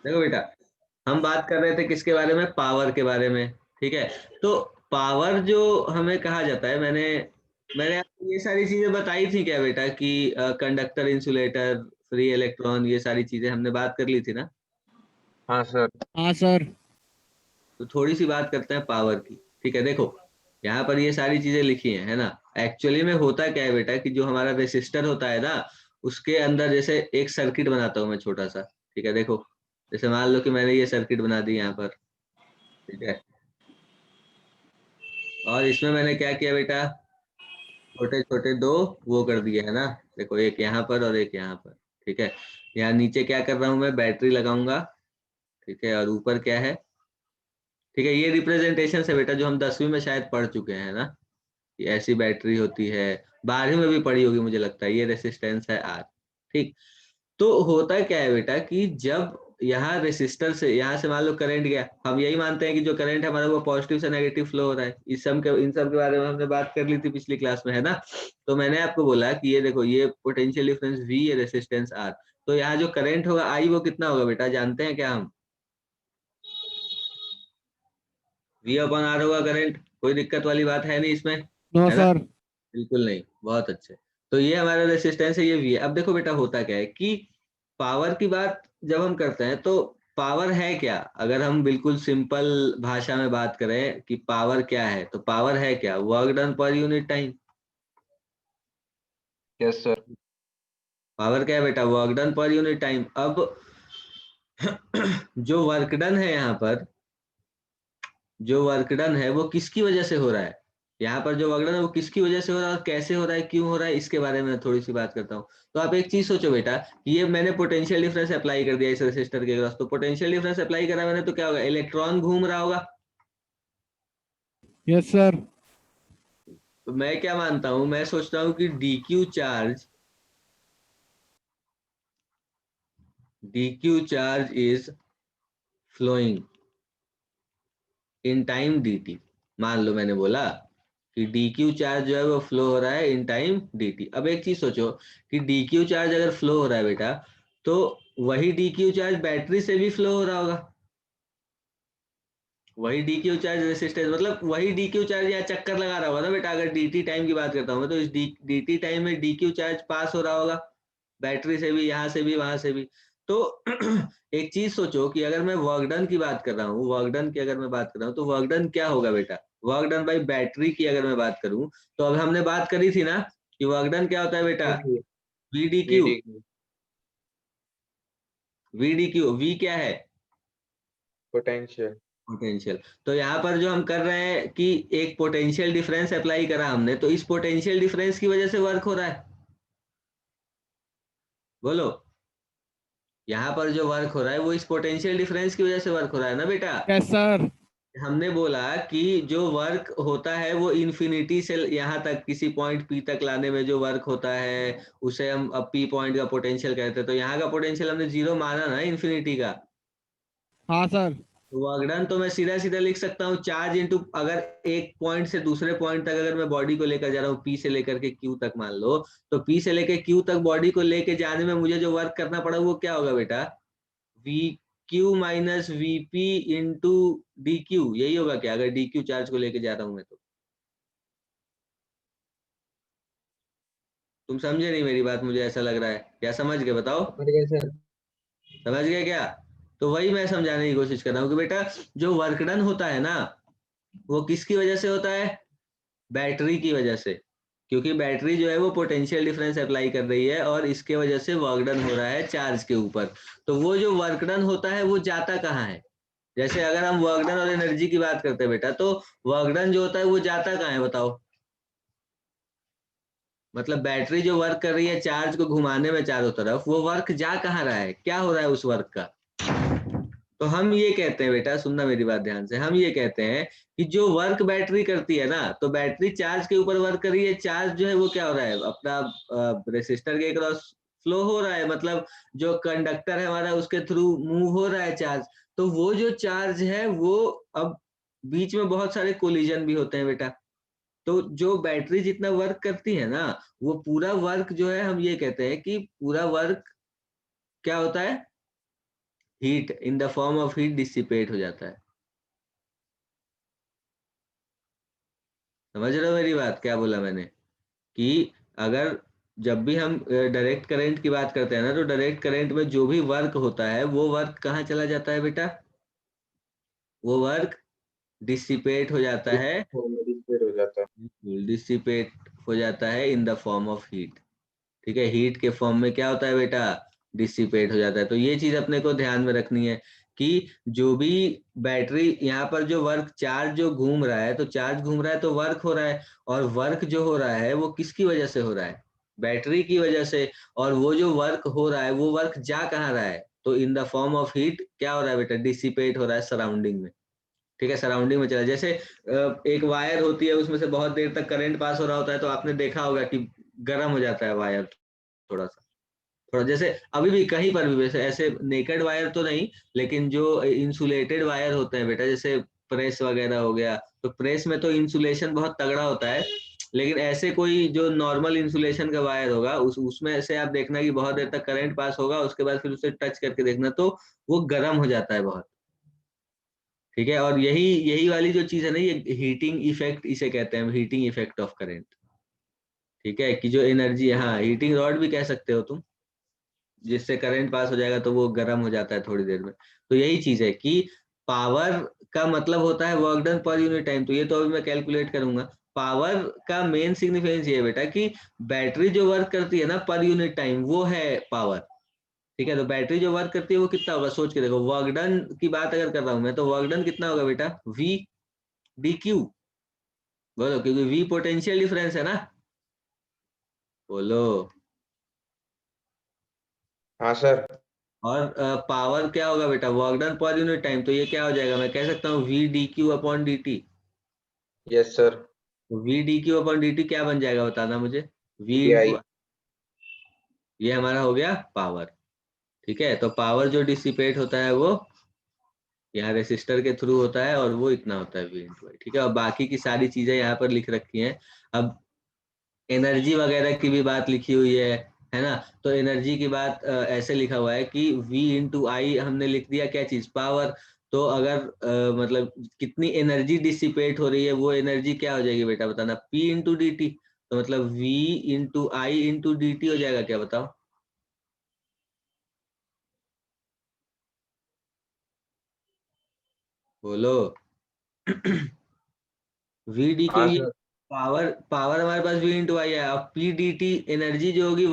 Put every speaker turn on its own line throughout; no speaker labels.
देखो बेटा, हम बात कर रहे थे किसके बारे में, पावर के बारे में, ठीक है। तो पावर जो हमें कहा जाता है, मैंने मैंने आपको ये सारी चीजें बताई थी क्या बेटा, कि कंडक्टर, इंसुलेटर, फ्री इलेक्ट्रॉन, ये सारी चीजें हमने बात कर ली थी ना।
हाँ सर।
हाँ सर।
तो थोड़ी सी बात करते हैं पावर की, ठीक है। देखो, यहाँ पर ये सारी चीजें लिखी हैं, है ना। एक्चुअली में होता क्या है बेटा, कि जो हमारा रेसिस्टर होता है ना, उसके अंदर जैसे एक सर्किट बनाता हूँ मैं छोटा सा, ठीक है। देखो, जैसे मान लो कि मैंने ये सर्किट बना दी यहाँ पर, ठीक है। और इसमें मैंने क्या किया बेटा, छोटे छोटे दो वो कर दिए, है ना। देखो, एक यहाँ पर और एक यहाँ पर, ठीक है। यहाँ नीचे क्या कर रहा हूँ मैं, बैटरी लगाऊंगा, ठीक है। और ऊपर क्या है, ठीक है। ये रिप्रेजेंटेशन है बेटा, जो हम 10वीं में शायद पढ़ चुके हैं ना। ये ऐसी बैटरी होती है, 12वीं में भी पढ़ी होगी मुझे लगता है। ये रेसिस्टेंस है आर, ठीक। तो होता क्या है बेटा, कि जब यहाँ रेसिस्टर से, यहाँ से मान लो करंट गया, हम यही मानते हैं कि जो करंट है हमारा वो पॉजिटिव से नेगेटिव फ्लो हो रहा है। इन सब के बारे में हमने बात कर ली थी पिछली क्लास में, है ना। तो मैंने आपको बोला कि ये देखो, ये पोटेंशियल डिफरेंस V, ये रेसिस्टेंस R। तो यहाँ जो करंट होगा I, वो कितना होगा बेटा, जानते हैं क्या हम? V/R होगा करंट। कोई दिक्कत वाली बात है नहीं इसमें,
नो
है ना।
सर।
बिल्कुल नहीं, बहुत अच्छे। तो ये हमारा रेसिस्टेंस है, ये V है। अब देखो बेटा, होता क्या है कि पावर की बात जब हम करते हैं, तो पावर है क्या, अगर हम बिल्कुल सिंपल भाषा में बात करें कि पावर क्या है, तो पावर है क्या, work done per unit time.
Yes sir.
Power क्या है बेटा, work done per unit time. अब जो वर्क डन है यहाँ पर, जो वर्क डन है वो किसकी वजह से हो रहा है, यहाँ पर जो वर्क डन है वो किसकी वजह से हो रहा है, और कैसे हो रहा है, क्यों हो रहा है, इसके बारे में थोड़ी सी बात करता हूँ। तो आप एक चीज सोचो बेटा, कि ये मैंने पोटेंशियल डिफरेंस अप्लाई कर दिया इस रेसिस्टर के क्रॉस, तो पोटेंशियल डिफरेंस अप्लाई करा मैंने, तो क्या होगा, इलेक्ट्रॉन घूम रहा होगा।
Yes sir.
तो मैं क्या मानता हूं, मैं सोचता हूं कि DQ charge is flowing in time dt। मान लो मैंने बोला कि डीक्यू चार्ज जो है वो फ्लो हो रहा है इन टाइम dt। अब एक चीज सोचो, कि डीक्यू चार्ज अगर फ्लो हो रहा है बेटा, तो वही डीक्यू चार्ज बैटरी से भी फ्लो हो रहा होगा। वही डीक्यू चार्ज रेसिस्टेंस, मतलब वही डीक्यू चार्ज यहाँ चक्कर लगा रहा होगा ना बेटा। अगर dt टाइम की बात करता हूँ मैं, तो इस dt टाइम में डीक्यू चार्ज पास हो रहा होगा, बैटरी से भी, यहाँ से भी, वहां से भी। तो एक चीज सोचो, कि अगर मैं वर्क डन की बात कर रहा हूँ, वर्क डन की अगर मैं बात कर रहा हूँ, तो वर्क डन क्या होगा बेटा, वर्क डन बाई बैटरी की अगर मैं बात करूँ, तो अब हमने बात करी थी ना, कि वर्क डन क्या होता है बेटा, V D Q.
VD.
V D Q, V क्या है,
पोटेंशियल।
पोटेंशियल। तो यहाँ पर जो हम कर रहे हैं, कि एक पोटेंशियल डिफरेंस अप्लाई करा हमने, तो इस पोटेंशियल डिफरेंस की वजह से वर्क हो रहा है। बोलो, यहाँ पर जो वर्क हो रहा है वो इस पोटेंशियल डिफरेंस की वजह से वर्क हो रहा है ना बेटा।
Yes sir.
हमने बोला कि जो वर्क होता है वो इन्फिनिटी से यहाँ तक, किसी पॉइंट P तक लाने में जो वर्क होता है, उसे हम अब P पॉइंट का पोटेंशियल कहते हैं। तो यहाँ का पोटेंशियल हमने जीरो माना ना, इन्फिनिटी का।
हाँ सर।
तो वर्क डन तो मैं सीधा सीधा लिख सकता हूँ, चार्ज इंटू, अगर एक पॉइंट से दूसरे पॉइंट तक अगर मैं बॉडी को लेकर जा रहा हूँ, P से लेकर के Q तक मान लो, तो P से लेकर Q तक बॉडी को लेके जाने में मुझे जो वर्क करना पड़ा वो क्या होगा बेटा, we Q minus VP into D Q. यही होगा क्या, अगर डी क्यू चार्ज को लेके जा रहा हूं मैं तो। तुम समझे नहीं मेरी बात, मुझे ऐसा लग रहा है, क्या समझ गए बताओ,
समझ गए सर।
समझ गए क्या। तो वही मैं समझाने की कोशिश कर रहा हूँ, कि बेटा जो वर्क डन होता है ना, वो किसकी वजह से होता है, बैटरी की वजह से। क्योंकि बैटरी जो है वो पोटेंशियल डिफरेंस अप्लाई कर रही है, और इसके वजह से वर्क डन हो रहा है चार्ज के ऊपर। तो वो जो वर्क डन होता है वो जाता कहाँ है, जैसे अगर हम वर्क डन और एनर्जी की बात करते हैं बेटा, तो वर्क डन जो होता है वो जाता कहाँ है बताओ। मतलब बैटरी जो वर्क कर रही है चार्ज को घुमाने में चारों तरफ, वो वर्क जा कहाँ रहा है, क्या हो रहा है उस वर्क का। तो हम ये कहते हैं बेटा, सुनना मेरी बात ध्यान से, हम ये कहते हैं कि जो वर्क बैटरी करती है ना, तो बैटरी चार्ज के ऊपर वर्क कर रही है, चार्ज जो है वो क्या हो रहा है, अपना रेसिस्टर के क्रॉस फ्लो हो रहा है, मतलब जो कंडक्टर है हमारा उसके थ्रू मूव हो रहा है चार्ज। तो वो जो चार्ज है वो, अब बीच में बहुत सारे कोलिजन भी होते हैं बेटा। तो जो बैटरी जितना वर्क करती है ना, वो पूरा वर्क जो है, हम ये कहते हैं कि पूरा वर्क क्या होता है, heat in the form of heat dissipate हो जाता है। समझ रहे हो मेरी बात, क्या बोला मैंने? कि अगर जब भी हम डायरेक्ट करंट की बात करते हैं ना, तो डायरेक्ट करंट में जो भी वर्क होता है वो वर्क कहाँ चला जाता है बेटा? वो वर्क डिसिपेट हो जाता है,
डिसिपेट हो जाता है।
डिसिपेट हो जाता है in the form of heat. ठीक है, हीट के फॉर्म में क्या होता है बेटा? डिसिपेट हो जाता है। तो ये चीज अपने को ध्यान में रखनी है कि जो भी बैटरी यहाँ पर जो वर्क चार्ज जो घूम रहा है, तो चार्ज घूम रहा है तो वर्क हो रहा है, और वर्क जो हो रहा है वो किसकी वजह से हो रहा है? बैटरी की वजह से। और वो जो वर्क हो रहा है वो वर्क जा कहाँ रहा है? तो in the form of heat क्या हो रहा है बेटा? डिसिपेट हो रहा है सराउंडिंग में। ठीक है, सराउंडिंग में चला, जैसे एक वायर होती है, उसमें से बहुत देर तक करंट पास हो रहा होता है, तो आपने देखा होगा कि गर्म हो जाता है वायर थोड़ा सा। थोड़ा जैसे अभी भी कहीं पर भी, वैसे ऐसे नेकेड वायर तो नहीं, लेकिन जो इंसुलेटेड वायर होते हैं बेटा, जैसे प्रेस वगैरह हो गया, तो प्रेस में तो इंसुलेशन बहुत तगड़ा होता है, लेकिन ऐसे कोई जो नॉर्मल इंसुलेशन का वायर होगा उसमें से आप देखना कि बहुत देर तक करंट पास होगा, उसके बाद फिर उसे टच करके देखना तो वो गर्म हो जाता है बहुत। ठीक है, और यही यही वाली जो चीज है ना, ये हीटिंग इफेक्ट इसे कहते हैं, हीटिंग इफेक्ट ऑफ करंट। ठीक है, कि जो एनर्जी, हाँ हीटिंग रॉड भी कह सकते हो तुम, जिससे करंट पास हो जाएगा तो वो गर्म हो जाता है थोड़ी देर में। तो यही चीज है कि पावर का मतलब होता है work done per unit time. तो ये तो अभी मैं कैलकुलेट करूंगा। पावर का मेन सिग्निफिकेंस ये है बेटा कि बैटरी जो वर्क करती है ना पर यूनिट टाइम, वो है पावर। ठीक है, तो बैटरी जो वर्क करती है वो कितना होगा, सोच के देखो। वर्क डन की बात अगर कर रहा हूं मैं, तो वर्क डन कितना होगा बेटा? V D Q. बोलो, क्योंकि वी पोटेंशियल डिफरेंस है ना। बोलो।
हाँ सर।
और पावर क्या होगा बेटा? Work done per unit time. तो ये क्या हो जाएगा, मैं कह सकता हूँ V D Q upon D T.
Yes sir.
V D Q upon D T क्या बन जाएगा, बताना मुझे। We
VI।
इंटू, ये हमारा हो गया पावर। ठीक है, तो पावर जो डिसिपेट होता है वो यहाँ रेसिस्टर के थ्रू होता है, और वो इतना होता है वी इंटू आई। ठीक है, और बाकी की सारी चीजें यहाँ पर लिख रखी हैं। अब एनर्जी वगैरह की भी बात लिखी हुई है ना? तो एनर्जी की बात ऐसे लिखा हुआ है कि V इंटू आई हमने लिख दिया, क्या चीज? पावर। तो अगर मतलब कितनी एनर्जी डिसिपेट हो रही है, वो एनर्जी क्या हो जाएगी बेटा, बताना। P into D T. तो मतलब V इंटू आई इंटू डी टी हो जाएगा, क्या बताओ? बोलो। वी डी के
हाँ
ये
सर।
पावर, पावर हमारे पास V इंटू आई है। अब पी डी टी एनर्जी जो होगी,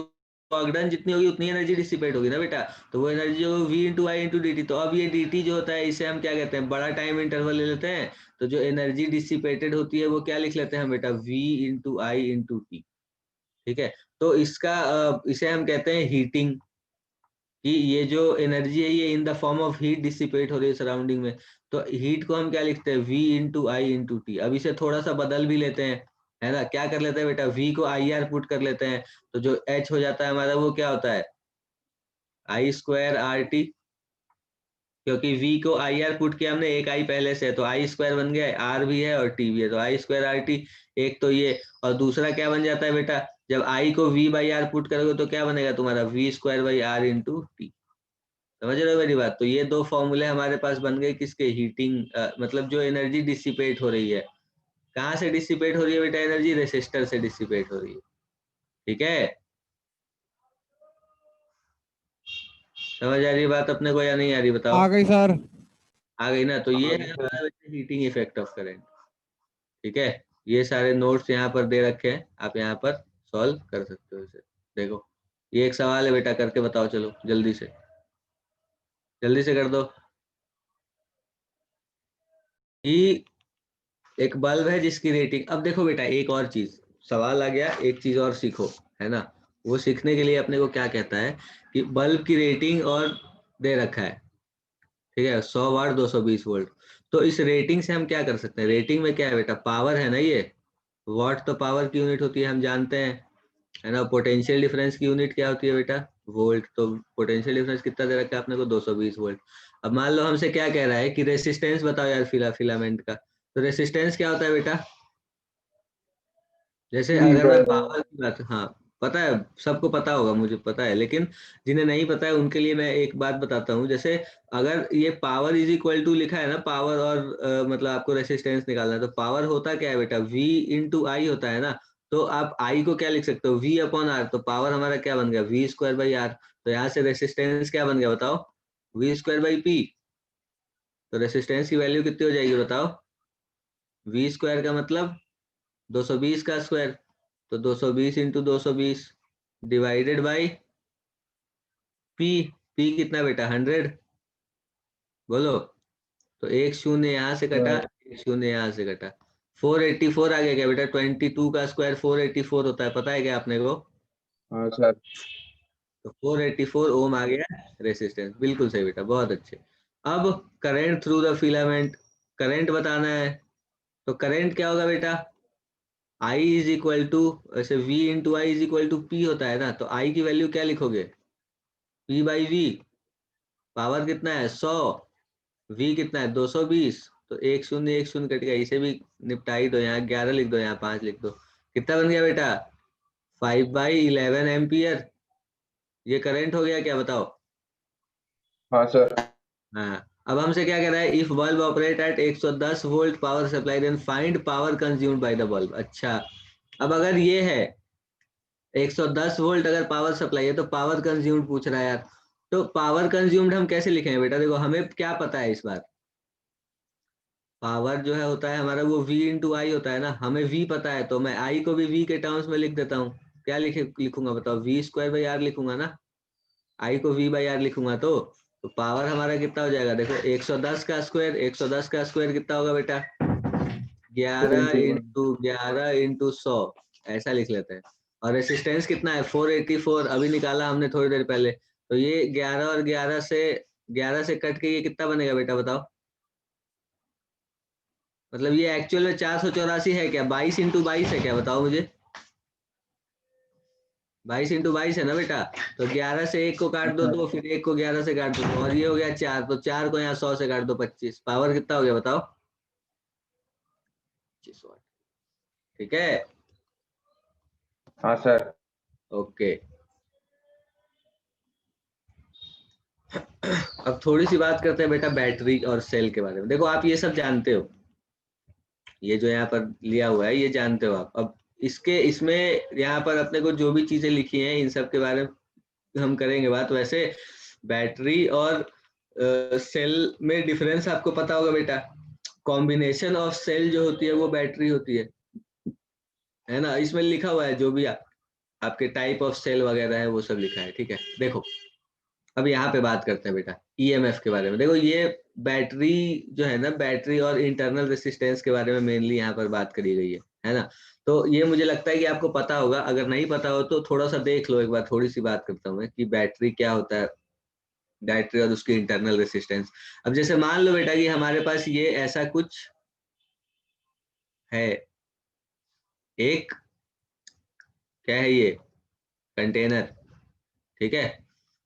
वर्क डन जितनी होगी उतनी एनर्जी डिसिपेट होगी ना बेटा। तो वो एनर्जी जो V इंटू आई इंटू डी टी। तो अब ये डी टी जो होता है, इसे हम क्या कहते हैं? बड़ा टाइम इंटरवल ले लेते हैं। तो जो एनर्जी डिसिपेटेड होती है वो क्या लिख लेते हैं हम बेटा? V इंटू आई इंटू टी। ठीक है, तो इसका इसे हम कहते हैं हीटिंग। कि ये जो एनर्जी है ये in the form of heat dissipate हो रही है सराउंडिंग में। तो हीट को हम क्या लिखते हैं? V इंटू आई इंटू टी। अब इसे थोड़ा सा बदल भी लेते हैं, है ना? क्या कर लेते हैं बेटा? V को आई आर पुट कर लेते हैं, तो जो H हो जाता है हमारा, वो क्या होता है? आई स्क्वायर आर टी। क्योंकि V को आई आर पुट किया हमने, एक आई पहले से है, तो आई स्क्वायर बन गया, आर भी है और टी भी है, तो आई स्क्वायर आर टी। एक तो ये, और दूसरा क्या बन जाता है बेटा? जब आई को V बाई आर पुट करोगे तो क्या बनेगा तुम्हारा? V square by R into T. समझ रहे हो मेरी बात? तो ये दो फॉर्मूले हमारे पास बन गए किसके? हीटिंग, मतलब जो एनर्जी डिसिपेट हो रही है। कहाँ से डिसिपेट हो रही है बेटा एनर्जी? रेसिस्टर से डिसिपेट हो रही है। ठीक है, समझ आ रही है बात अपने को या नहीं आ रही, बताओ।
आ गई सर।
आ गई ना? तो ये
हाँ
है
जी सर।
हमारा हीटिंग इफेक्ट ऑफ करंट। ठीक है, ये सारे नोट्स यहाँ पर दे रखे हैं, आप यहाँ पर सॉल्व कर सकते हो इसे। देखो, ये एक सवाल है बेटा, करके बताओ, चलो जल्दी से, जल्दी से कर दो। कि एक बल्ब है जिसकी रेटिंग, अब देखो बेटा एक और चीज, सवाल आ गया, एक चीज और सीखो, है ना? वो सीखने के लिए अपने को क्या कहता है कि बल्ब की रेटिंग और दे रखा है। ठीक है, 100 वाट 220 वोल्ट। तो इस रेटिंग से हम क्या कर सकते हैं? रेटिंग में क्या है बेटा? पावर है ना ये। वाट तो पावर की यूनिट होती है, हम जानते हैं, है ना? पोटेंशियल डिफरेंस की यूनिट क्या होती है बेटा? वोल्ट। तो पोटेंशियल डिफरेंस कितना दे रखा है अपने को? 220 वोल्ट। अब मान लो हमसे क्या कह रहा है कि रेसिस्टेंस बताओ यार, फिलामेंट का। तो रेसिस्टेंस क्या होता है बेटा? जैसे
V
अगर मैं
बाय
पावर की बात, हाँ, पता है, सबको पता होगा, मुझे पता है, लेकिन जिन्हें नहीं पता है उनके लिए मैं एक बात बताता हूँ। जैसे अगर ये पावर इज इक्वल टू लिखा है ना, पावर और मतलब आपको रेसिस्टेंस निकालना है, तो पावर होता क्या है बेटा, V इंटू आई होता है ना। तो आप I को क्या लिख सकते हो, V अपॉन आर। तो पावर हमारा क्या बन गया, V स्क्वायर बाई आर। तो यहाँ से रेसिस्टेंस क्या बन गया बताओ, V स्क्वायर बाई पी। तो रेसिस्टेंस की वैल्यू कितनी हो जाएगी बताओ, V स्क्वायर का मतलब 220 का स्क्वायर। तो 220 into 220 divided by P. P कितना बेटा, 100। बोलो। तो एक शून्य यहाँ से कटा,
सर।
एक शून्य यहाँ से कटा। 484 आ गया क्या बेटा, 22 का स्क्वायर 484 होता है, पता है क्या आपने को।
हाँ सर।
तो 484 ओम आ गया रेसिस्टेंस, बिल्कुल सही बेटा, बहुत अच्छे। अब current through the filament, current बताना है। तो करंट क्या होगा बेटा, I इज इक्वल टू, वैसे V into I is equal to P होता है ना, तो I की वैल्यू क्या लिखोगे, P बाई वी। पावर कितना है 100, V कितना है 220। तो एक शून्य कट गया, इसे भी निपटा ही दो, यहाँ 11 लिख दो, यहाँ 5 लिख दो। कितना बन गया बेटा, 5/11 एम्पियर। ये करंट हो गया क्या बताओ।
हाँ सर।
हाँ, अब हमसे क्या कह रहा है, if bulb operate at 110 volt power supply then find power consumed by the bulb. अच्छा, अब अगर ये है 110 वोल्ट अगर पावर सप्लाई है, तो पावर कंज्यूम्ड पूछ रहा है यार। तो पावर कंज्यूम्ड हम कैसे लिखेंगे बेटा, देखो हमें क्या पता है इस बार, पावर जो है होता है हमारा वो V इंटू आई होता है ना, हमें V पता है, तो मैं I को भी V के टर्म्स में लिख देता हूँ। क्या लिखूंगा बताओ, V स्क्वायर बाई आर लिखूंगा ना, I को V बाई आर लिखूंगा। तो पावर हमारा कितना हो जाएगा, देखो 110 का स्क्वायर, 110 का स्क्वायर कितना होगा बेटा, 11
71।
इंटू 11 इंटू 100, ऐसा लिख लेते हैं। और रेसिस्टेंस कितना है 484, अभी निकाला हमने थोड़ी देर पहले। तो ये 11 और 11 से कट के ये कितना बनेगा बेटा बताओ, मतलब ये एक्चुअल में 484 है क्या, 22 इंटू 22 है क्या बताओ मुझे, 22 इंटू 22 है ना बेटा। तो 11 से एक को काट दो
सर।
दो, फिर एक को 11 से काट दो, और ये हो गया 4, तो 4 को यहाँ 100 से काट दो 25, पावर कितना हो गया बताओ, 25 वाट। ठीक है,
हाँ सर।
ओके। अब थोड़ी सी बात करते हैं बेटा बैटरी और सेल के बारे में। देखो आप ये सब जानते हो, ये जो यहाँ पर लिया हुआ है ये जानते हो आप। अब इसमें यहाँ पर अपने को जो भी चीजें लिखी हैं इन सब के बारे में हम करेंगे बात। वैसे बैटरी और सेल में डिफरेंस आपको पता होगा बेटा, कॉम्बिनेशन ऑफ सेल जो होती है वो बैटरी होती है ना। इसमें लिखा हुआ है जो भी आपके टाइप ऑफ सेल वगैरह है वो सब लिखा है, ठीक है। देखो अब यहाँ पे बात करते हैं बेटा ईएमएफ के बारे में। देखो ये बैटरी जो है ना, बैटरी और इंटरनल रेसिस्टेंस के बारे में मेनली यहाँ पर बात करी गई है ना। तो ये मुझे लगता है कि आपको पता होगा, अगर नहीं पता हो तो थोड़ा सा देख लो एक बार। थोड़ी सी बात करता हूँ मैं कि बैटरी क्या होता है, बैटरी और उसकी इंटरनल रेसिस्टेंस। अब जैसे मान लो बेटा कि हमारे पास ये ऐसा कुछ है, एक क्या है ये, कंटेनर, ठीक है।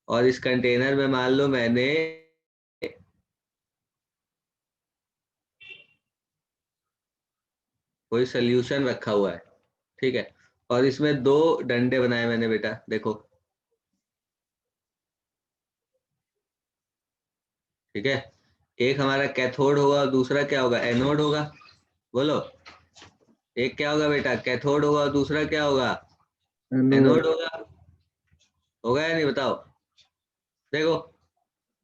और इस कंटेनर में मान लो मैंने कोई सोल्यूशन रखा हुआ है, ठीक है। और इसमें दो डंडे बनाए मैंने बेटा, देखो, ठीक है। एक हमारा कैथोड होगा और दूसरा क्या होगा, एनोड होगा। बोलो, एक क्या होगा बेटा, कैथोड होगा और दूसरा क्या होगा,
एनोड।
एनोड होगा। होगा या नहीं बताओ, देखो,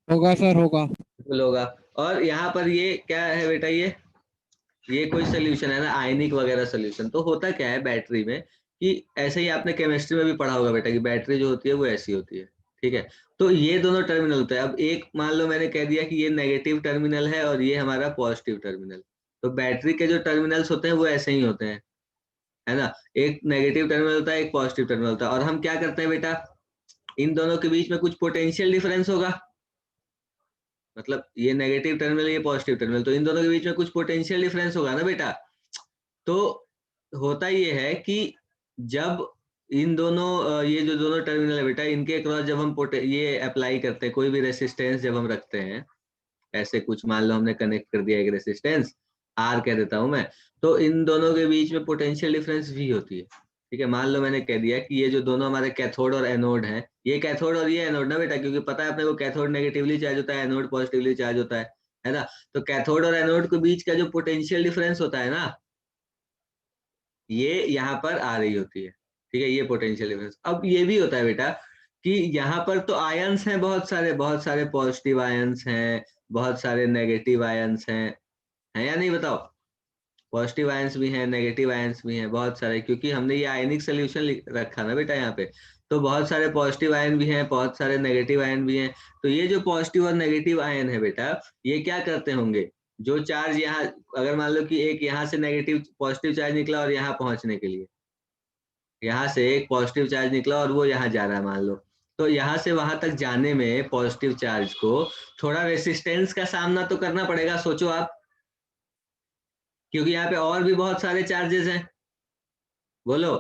होगा सर, होगा।
बिल्कुल होगा। और यहाँ पर ये क्या है बेटा, ये कोई सोल्यूशन है ना, आयनिक वगैरह सोल्यूशन। तो होता क्या है बैटरी में कि ऐसे ही आपने केमिस्ट्री में भी पढ़ा होगा बेटा कि बैटरी जो होती है वो ऐसी होती है, ठीक है। तो ये दोनों टर्मिनल होते हैं। अब एक मान लो मैंने कह दिया कि ये नेगेटिव टर्मिनल है और ये हमारा पॉजिटिव टर्मिनल। तो बैटरी के जो टर्मिनल्स होते हैं वो ऐसे ही होते हैं, है ना। एक नेगेटिव टर्मिनल होता है, एक पॉजिटिव टर्मिनल होता है। और हम क्या करते हैं बेटा, इन दोनों के बीच में कुछ पोटेंशियल डिफरेंस होगा, मतलब ये नेगेटिव टर्मिनल ये पॉजिटिव टर्मिनल, तो इन दोनों के बीच में कुछ पोटेंशियल डिफरेंस होगा ना बेटा। तो होता ये है कि जब इन दोनों ये जो दोनों टर्मिनल है बेटा, इनके क्रॉस जब हम ये अप्लाई करते हैं, कोई भी रेसिस्टेंस जब हम रखते हैं, ऐसे कुछ मान लो हमने कनेक्ट कर दिया एक रेसिस्टेंस, आर कह देता हूं मैं, तो इन दोनों के बीच में पोटेंशियल डिफरेंस वी होती है, ठीक है, मान लो मैंने कह दिया कि ये जो दोनों हमारे कैथोड और एनोड हैं, ये कैथोड और ये एनोड ना बेटा, क्योंकि पता है अपने को कैथोड नेगेटिवली चार्ज होता है, एनोड पॉजिटिवली चार्ज होता है ना। तो कैथोड और एनोड के बीच का जो पोटेंशियल डिफरेंस होता है ना, ये यहाँ पर आ रही होती है। ठीक है, ये पोटेंशियल डिफरेंस। अब ये भी होता है बेटा कि यहाँ पर तो आयंस हैं, बहुत सारे पॉजिटिव आयंस हैं, बहुत सारे नेगेटिव आयंस हैं या नहीं बताओ? पॉजिटिव आयंस भी हैं, नेगेटिव आयंस भी हैं, बहुत सारे, क्योंकि हमने ये आयनिक सोल्यूशन रखा ना बेटा यहाँ पे। तो बहुत सारे पॉजिटिव आयन भी हैं, बहुत सारे नेगेटिव आयन भी हैं। तो ये जो पॉजिटिव और नेगेटिव आयन है बेटा, ये क्या करते होंगे, जो चार्ज यहाँ, अगर मान लो कि एक यहाँ से नेगेटिव पॉजिटिव चार्ज निकला और यहाँ पहुंचने के लिए यहाँ से एक पॉजिटिव चार्ज निकला और वो यहाँ जा रहा है मान लो, तो यहाँ से वहां तक जाने में पॉजिटिव चार्ज को थोड़ा रेसिस्टेंस का सामना तो करना पड़ेगा, सोचो आप, क्योंकि यहाँ पे और भी बहुत सारे चार्जेस हैं। बोलो,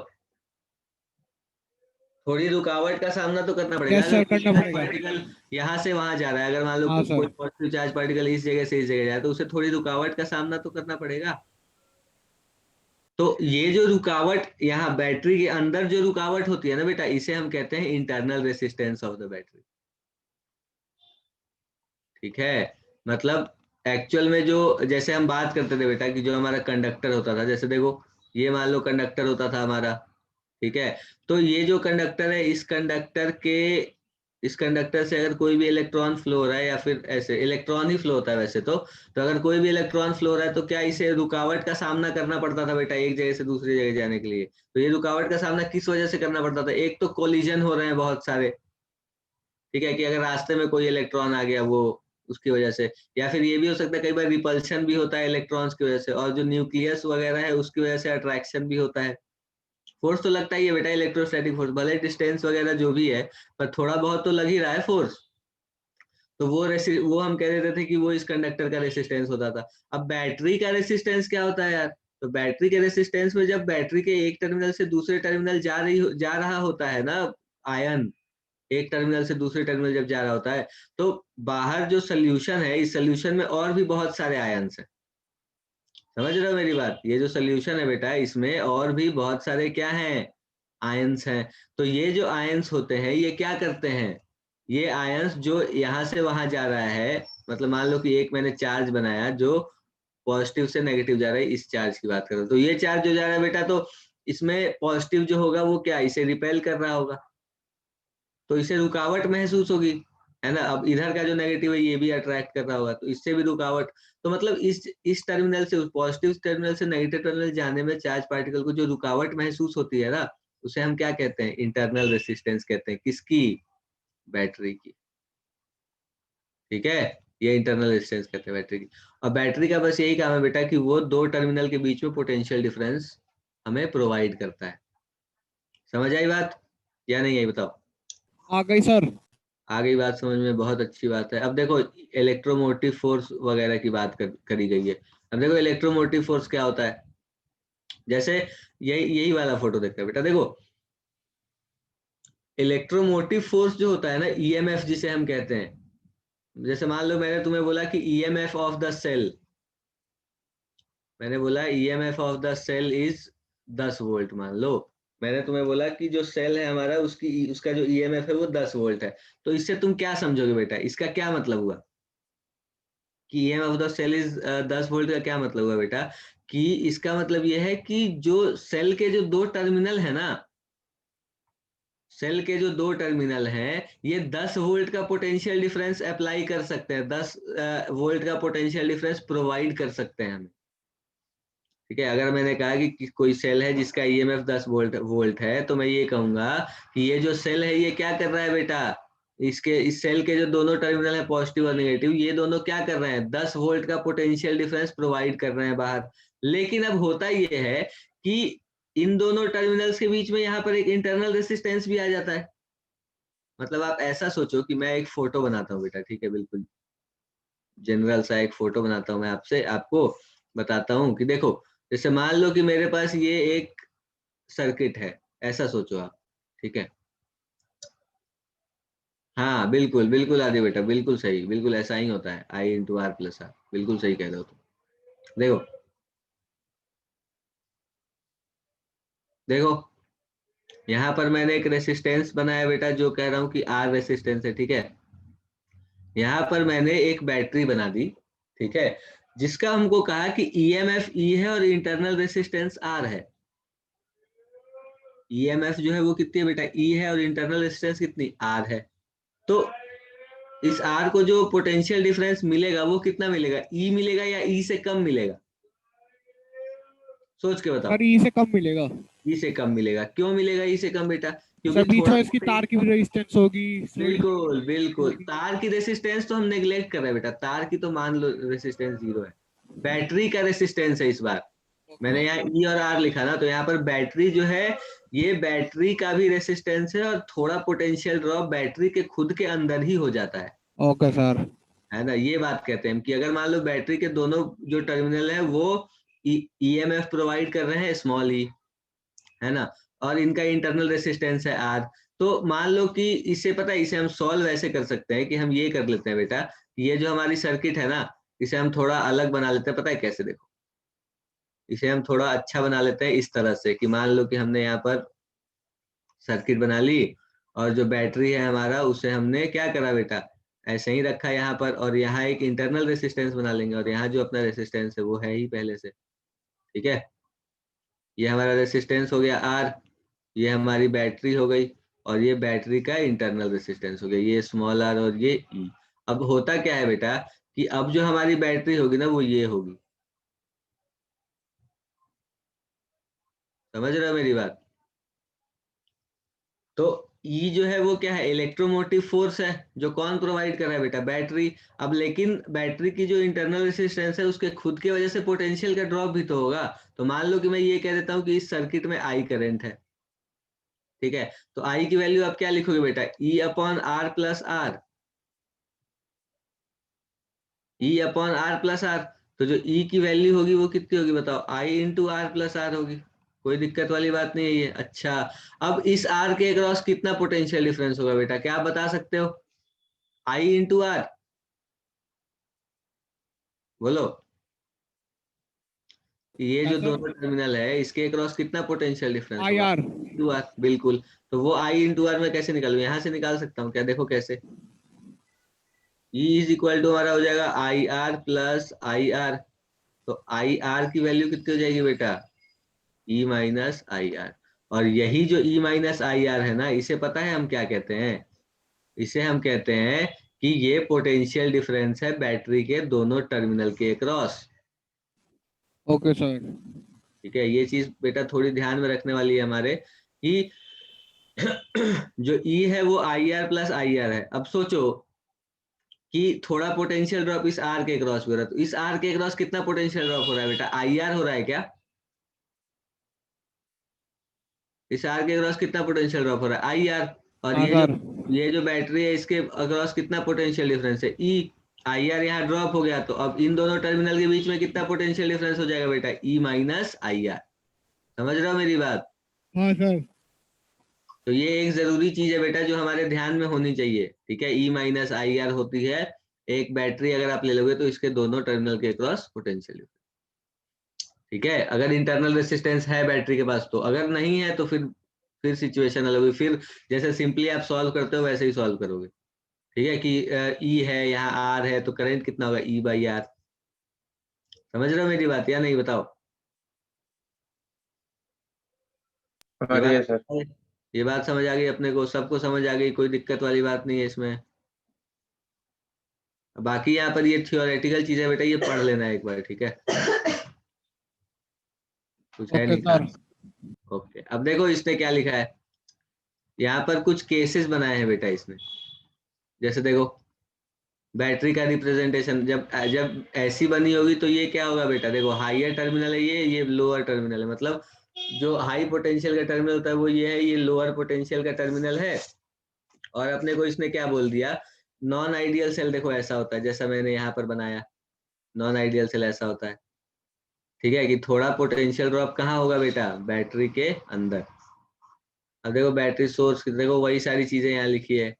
थोड़ी रुकावट का सामना तो करना पड़ेगा।
यस
अगर
सर,
कोई
करना
चार्ज
पड़ेगा।
पार्टिकल यहाँ से वहां जा रहा है, अगर मान लो
हाँ
कोई
सर।
पॉजिटिव चार्ज पार्टिकल इस जगह से इस जगह जाए, तो उसे थोड़ी रुकावट का सामना तो करना पड़ेगा। तो ये जो रुकावट यहाँ बैटरी के अंदर जो रुकावट होती है ना बेटा, इसे हम कहते हैं internal resistance of the battery. ठीक है, मतलब एक्चुअल में जो, जैसे हम बात करते थे बेटा कि जो हमारा कंडक्टर होता था, जैसे देखो ये मान लो कंडक्टर होता था हमारा। ठीक है, तो ये जो कंडक्टर है, इस कंडक्टर से अगर कोई भी इलेक्ट्रॉन फ्लो हो रहा है, या फिर ऐसे इलेक्ट्रॉन ही फ्लो होता है वैसे तो अगर कोई भी इलेक्ट्रॉन फ्लो हो रहा है, तो क्या इसे रुकावट का सामना करना पड़ता था बेटा एक जगह से दूसरी जगह जाने के लिए? तो ये रुकावट का सामना किस वजह से करना पड़ता था? एक तो कोलिजन हो रहे हैं बहुत सारे, ठीक है, कि अगर रास्ते में कोई इलेक्ट्रॉन आ गया वो उसकी वजह से, या फिर ये भी हो सकता है कई बार रिपल्शन भी होता है इलेक्ट्रॉन्स की वजह से, और जो न्यूक्लियस वगैरह है उसकी वजह से अट्रैक्शन भी होता है। फोर्स तो लगता ही है बेटा, इलेक्ट्रोस्टैटिक फोर्स, भले डिस्टेंस वगैरह जो भी है, पर थोड़ा बहुत तो लग ही रहा है फोर्स। तो वो हम कह देते थे कि वो इस कंडक्टर का रेसिस्टेंस होता था। अब बैटरी का रेसिस्टेंस क्या होता है यार? तो बैटरी के रेसिस्टेंस में जब बैटरी के एक टर्मिनल से दूसरे टर्मिनल जा रहा होता है ना आयन, एक टर्मिनल से दूसरे टर्मिनल जब जा रहा होता है, तो बाहर जो सोल्यूशन है, इस सोल्यूशन में और भी बहुत सारे आयन्स हैं। समझ रहे हो मेरी बात? ये जो सोल्यूशन है बेटा, इसमें और भी बहुत सारे क्या हैं, आयंस हैं। तो ये जो आयंस होते हैं, ये क्या करते हैं, ये आयंस जो यहाँ से वहां जा रहा है, मतलब मान लो कि एक मैंने चार्ज बनाया जो पॉजिटिव से नेगेटिव जा रहा है, इस चार्ज की बात करो, तो ये चार्ज जो जा रहा है बेटा, तो इसमें पॉजिटिव जो होगा वो क्या, इसे रिपेल कर रहा होगा, तो इसे रुकावट महसूस होगी, है ना। अब इधर का जो नेगेटिव है ये भी अट्रैक्ट कर रहा होगा, तो इससे भी रुकावट। तो मतलब इस टर्मिनल से, उस पॉजिटिव टर्मिनल से नेगेटिव टर्मिनल जाने में चार्ज पार्टिकल को जो रुकावट महसूस होती है ना, उसे हम क्या कहते हैं, इंटरनल रेसिस्टेंस कहते हैं। किसकी? बैटरी की। ठीक है, ये इंटरनल रेसिस्टेंस कहते हैं बैटरी की। और बैटरी का बस यही काम है बेटा कि वो दो टर्मिनल के बीच में पोटेंशियल डिफरेंस हमें प्रोवाइड करता है। समझ आई बात या नहीं आई बताओ?
आ गई सर।
आ गई बात समझ में, बहुत अच्छी बात है। अब देखो इलेक्ट्रोमोटिव फोर्स वगैरह की बात करी गई है। अब देखो इलेक्ट्रोमोटिव फोर्स क्या होता है, जैसे यही वाला फोटो देखते हैं बेटा, देखो इलेक्ट्रोमोटिव फोर्स जो होता है ना, ईएमएफ जिसे हम कहते हैं, जैसे मान लो मैंने तुम्हें बोला कि ईएमएफ ऑफ द सेल, मैंने बोला EMF of the cell is 10 volt, मान लो मैंने तुम्हें बोला कि जो सेल है हमारा, उसका जो ईएमएफ है वो 10 वोल्ट है। तो इससे तुम क्या समझोगे बेटा, इसका क्या मतलब हुआ कि EMF of the cell is 10 volt का क्या मतलब हुआ बेटा, कि इसका मतलब यह है कि जो सेल के जो दो टर्मिनल है ना, सेल के जो दो टर्मिनल हैं, ये 10 वोल्ट का पोटेंशियल डिफरेंस अप्लाई कर सकते हैं, 10 वोल्ट का पोटेंशियल डिफरेंस प्रोवाइड कर सकते हैं हमें। ठीक है, अगर मैंने कहा कि कोई सेल है जिसका ईएमएफ 10 वोल्ट है, तो मैं ये कहूंगा कि ये जो सेल है ये क्या कर रहा है बेटा, इस सेल के जो दोनों टर्मिनल है पॉजिटिव और नेगेटिव, ये दोनों क्या कर रहे हैं, 10 वोल्ट का पोटेंशियल डिफरेंस प्रोवाइड कर रहे हैं बाहर। लेकिन अब होता ये है कि इन दोनों टर्मिनल्स के बीच में यहाँ पर एक इंटरनल रेसिस्टेंस भी आ जाता है। मतलब आप ऐसा सोचो कि मैं एक फोटो बनाता हूँ बेटा, ठीक है, बिल्कुल जनरल सा एक फोटो बनाता हूँ, मैं आपको बताता हूँ कि देखो, जैसे मान लो कि मेरे पास ये एक सर्किट है, ऐसा सोचो आप। ठीक है, हाँ बिल्कुल बिल्कुल आदि बेटा, बिल्कुल सही, बिल्कुल ऐसा ही होता है, आई इंटू आर प्लस आर, बिल्कुल सही कह रहे हो तुम। देखो देखो यहाँ पर मैंने एक रेसिस्टेंस बनाया बेटा, जो कह रहा हूँ कि आर रेसिस्टेंस है, ठीक है। यहाँ पर मैंने एक बैटरी बना दी, ठीक है, जिसका हमको कहा कि ईएमएफ ई है और इंटरनल रेसिस्टेंस आर है। ईएमएफ जो है वो कितनी है बेटा, ई है, और इंटरनल रेसिस्टेंस कितनी, आर है। तो इस आर को जो पोटेंशियल डिफरेंस मिलेगा वो कितना मिलेगा, ई मिलेगा या ई से कम मिलेगा, सोच के बताओ।
सर ई से कम मिलेगा।
ई से कम मिलेगा। क्यों मिलेगा ई से कम बेटा, क्योंकि
सर बीच
थोड़ा,
में इसकी तार की भी रेजिस्टेंस होगी, स्लोली
बिल्कुल बिल्कुल,
होगी।
तार की रेसिस्टेंस तो हम नेग्लेक्ट कर रहे हैं बेटा, तार की तो मान लो रेसिस्टेंस 0 है। बैटरी का रेसिस्टेंस है इस बार।
ओके
मैंने यहाँ ई और आर लिखा ना, तो यहाँ पर बैटरी जो है, ये बैटरी का भी रेसिस्टेंस है, और थोड़ा पोटेंशियल ड्रॉप बैटरी के खुद के अंदर ही हो जाता
ओके सर।
है ना। ये बात कहते हैं हम कि अगर मान लो बैटरी के दोनों जो टर्मिनल है वो ईएमएफ प्रोवाइड कर रहे हैं, स्मॉल ई, है ना, और इनका इंटरनल रेसिस्टेंस है आर, तो मान लो कि इसे पता है, इसे हम सॉल्व ऐसे कर सकते हैं कि हम ये कर लेते हैं बेटा, ये जो हमारी सर्किट है ना, इसे हम थोड़ा अलग बना लेते हैं। पता है कैसे, देखो, इसे हम थोड़ा अच्छा बना लेते हैं इस तरह से कि मान लो कि हमने यहाँ पर सर्किट बना ली, और जो बैटरी है हमारा उसे हमने क्या करा बेटा, ऐसे ही रखा यहाँ पर, और यहाँ एक इंटरनल रेसिस्टेंस बना लेंगे, और यहाँ जो अपना रेसिस्टेंस है वो है ही पहले से, ठीक है। ये हमारा रेसिस्टेंस हो गया आर, ये हमारी बैटरी हो गई, और ये बैटरी का इंटरनल रेसिस्टेंस हो गया, ये स्मॉल आर और ये ई। अब होता क्या है बेटा कि अब जो हमारी बैटरी होगी ना वो ये होगी, समझ रहे हो मेरी बात। तो ई जो है वो क्या है, इलेक्ट्रोमोटिव फोर्स है, जो कौन प्रोवाइड कर रहा है बेटा, बैटरी। अब लेकिन बैटरी की जो इंटरनल रेसिस्टेंस है उसके खुद की वजह से पोटेंशियल का ड्रॉप भी तो होगा। तो मान लो कि मैं ये कह देता हूँ कि इस सर्किट में आई करंट है, ठीक है, तो आई की वैल्यू आप क्या लिखोगे बेटा, E upon R plus R, E upon R plus R. तो जो ई की वैल्यू होगी वो कितनी होगी बताओ, आई इंटू आर प्लस आर होगी। कोई दिक्कत वाली बात नहीं है ये। अच्छा, अब इस आर के अक्रॉस कितना पोटेंशियल डिफरेंस होगा बेटा, क्या आप बता सकते हो, आई इंटू आर, बोलो। ये
क्या
जो
सर?
दोनों टर्मिनल है इसके अक्रॉस कितना पोटेंशियल डिफरेंस
आई
होगा,
आर।
इंटू आर, बिल्कुल। तो वो आई इंटू आर में कैसे निकालूं, यहाँ से निकाल सकता हूँ क्या, देखो कैसे, ई इज इक्वल टू हमारा हो जाएगा I R plus I R. तो आई आर की वैल्यू कितनी हो जाएगी बेटा, ई माइनस आई आर। और यही जो ई माइनस आई आर है ना, इसे पता है हम क्या कहते हैं, इसे हम कहते हैं कि ये पोटेंशियल डिफरेंस है बैटरी के दोनों टर्मिनल के क्रॉस।
Okay sir.
ठीक है, ये चीज बेटा थोड़ी ध्यान में रखने वाली है हमारे, कि जो ई है वो I R plus I R है। अब सोचो कि थोड़ा पोटेंशियल ड्रॉप इस आर के क्रॉस हो रहा है, तो इस आर के क्रॉस कितना पोटेंशियल ड्रॉप हो रहा है बेटा, आई आर हो रहा है क्या, इस आर के अक्रॉस कितना पोटेंशियल ड्रॉप हो रहा है, आई आर। और
हाँ सर।
ये जो बैटरी है इसके अक्रॉस कितना पोटेंशियल डिफरेंस है, ई। आई आर यहाँ ड्रॉप हो गया, तो अब इन दोनों टर्मिनल के बीच में कितना पोटेंशियल डिफरेंस हो जाएगा बेटा, ई माइनस आई आर। समझ रहे हो मेरी बात।
हाँ सर।
तो ये एक जरूरी चीज है बेटा जो हमारे ध्यान में होनी चाहिए, ठीक है। ई माइनस आई आर होती है एक बैटरी, अगर आप ले लोगे तो इसके दोनों टर्मिनल के क्रॉस पोटेंशियल, ठीक है। अगर इंटरनल रेसिस्टेंस है बैटरी के पास तो, अगर नहीं है तो फिर सिचुएशन अलग होगी। फिर जैसे सिंपली आप सॉल्व करते हो वैसे ही सॉल्व करोगे, ठीक है, कि ई है यहाँ आर है, तो करंट कितना होगा, ई बाई आर। समझ रहे हो मेरी बात या नहीं, बताओ। ये
हाँ जी
बात
सर।
ये बात समझ आ गई अपने को, सबको समझ आ गई, कोई दिक्कत वाली बात नहीं है इसमें। बाकी यहाँ पर ये थियोरेटिकल चीज है बेटा, ये पढ़ लेना एक बार, ठीक है, कुछ है
ओके
नहीं
सर।
खास। ओके, अब देखो इसने क्या लिखा है, यहाँ पर कुछ केसेस बनाए हैं बेटा इसने। जैसे देखो, बैटरी का रिप्रेजेंटेशन जब जब ऐसी बनी होगी तो ये क्या होगा बेटा, देखो हाईयर टर्मिनल है, ये लोअर टर्मिनल है, मतलब जो हाई पोटेंशियल का टर्मिनल होता है वो ये है, ये लोअर पोटेंशियल का टर्मिनल है। और अपने को इसने क्या बोल दिया, नॉन आइडियल सेल देखो ऐसा होता है जैसा मैंने यहाँ पर बनाया, नॉन आइडियल सेल ऐसा होता है, ठीक है, कि थोड़ा पोटेंशियल ड्रॉप कहाँ होगा बेटा, बैटरी के अंदर। अब देखो बैटरी सोर्स देखो, वही सारी चीजें यहाँ लिखी है,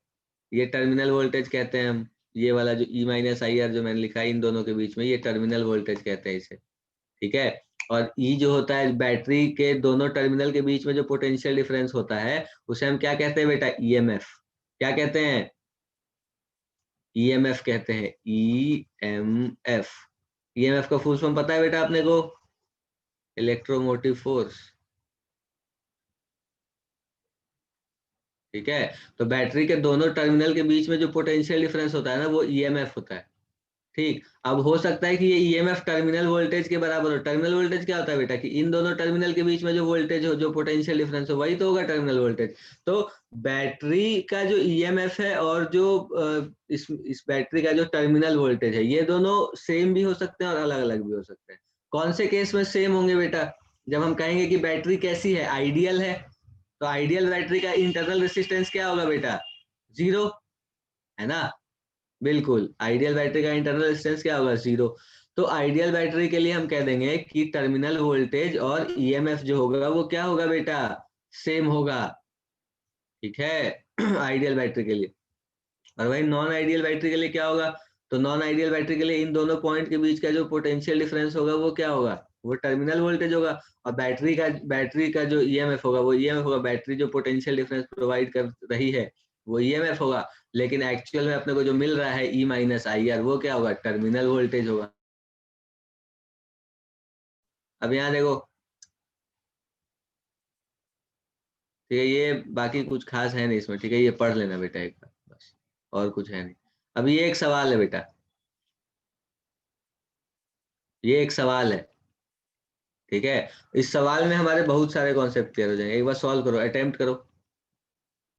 ये टर्मिनल वोल्टेज कहते हैं हम, ये वाला जो ई माइनस आई आर जो मैंने लिखा है इन दोनों के बीच में, ये टर्मिनल वोल्टेज कहते हैं इसे, ठीक है। और ई जो होता है बैटरी के दोनों टर्मिनल के बीच में जो पोटेंशियल डिफरेंस होता है उसे हम क्या कहते हैं बेटा, ईएमएफ। क्या कहते हैं, ईएमएफ कहते हैं, ईएमएफ। ईएमएफ का फुल फॉर्म पता है बेटा आपने को, इलेक्ट्रोमोटिव फोर्स। ठीक है, तो बैटरी के दोनों टर्मिनल के बीच में जो पोटेंशियल डिफरेंस होता है ना वो ईएमएफ होता है। ठीक, अब हो सकता है कि ये ईएमएफ टर्मिनल वोल्टेज के बराबर हो। टर्मिनल वोल्टेज क्या होता है बेटा, कि इन दोनों टर्मिनल के बीच में जो वोल्टेज हो, जो पोटेंशियल डिफरेंस हो, वही तो होगा टर्मिनल वोल्टेज। तो बैटरी का जो ईएमएफ है और जो इस बैटरी का जो टर्मिनल वोल्टेज है, ये दोनों सेम भी हो सकते हैं और अलग अलग भी हो सकते हैं। कौन से केस में सेम होंगे बेटा, जब हम कहेंगे कि बैटरी कैसी है, आइडियल है, तो आइडियल बैटरी का इंटरनल रेसिस्टेंस क्या होगा बेटा, 0, है ना। बिल्कुल, आइडियल बैटरी का इंटरनल रेजिस्टेंस क्या होगा, 0। तो आइडियल बैटरी के लिए हम कह देंगे कि टर्मिनल वोल्टेज और ईएमएफ जो होगा वो क्या होगा बेटा, सेम होगा। ठीक है, आइडियल बैटरी के लिए। और वही नॉन आइडियल बैटरी के लिए क्या होगा, तो नॉन आइडियल बैटरी के लिए इन दोनों पॉइंट के बीच का जो पोटेंशियल डिफरेंस होगा वो क्या होगा, वो टर्मिनल वोल्टेज होगा। और बैटरी का जो ईएमएफ होगा वो ईएमएफ होगा। बैटरी जो पोटेंशियल डिफरेंस प्रोवाइड कर रही है वो ईएमएफ होगा, लेकिन एक्चुअल में अपने को जो मिल रहा है ई माइनस आई आर, वो क्या होगा, टर्मिनल वोल्टेज होगा। अब यहाँ देखो, ठीक है, ये बाकी कुछ खास है नहीं इसमें, ठीक है, ये पढ़ लेना बेटा एक बार बस, और कुछ है नहीं। अब ये एक सवाल है बेटा, ये एक सवाल है, ठीक है। इस सवाल में हमारे बहुत सारे कॉन्सेप्ट क्लियर हो जाएंगे। एक बार सॉल्व करो, अटेम्प्ट करो।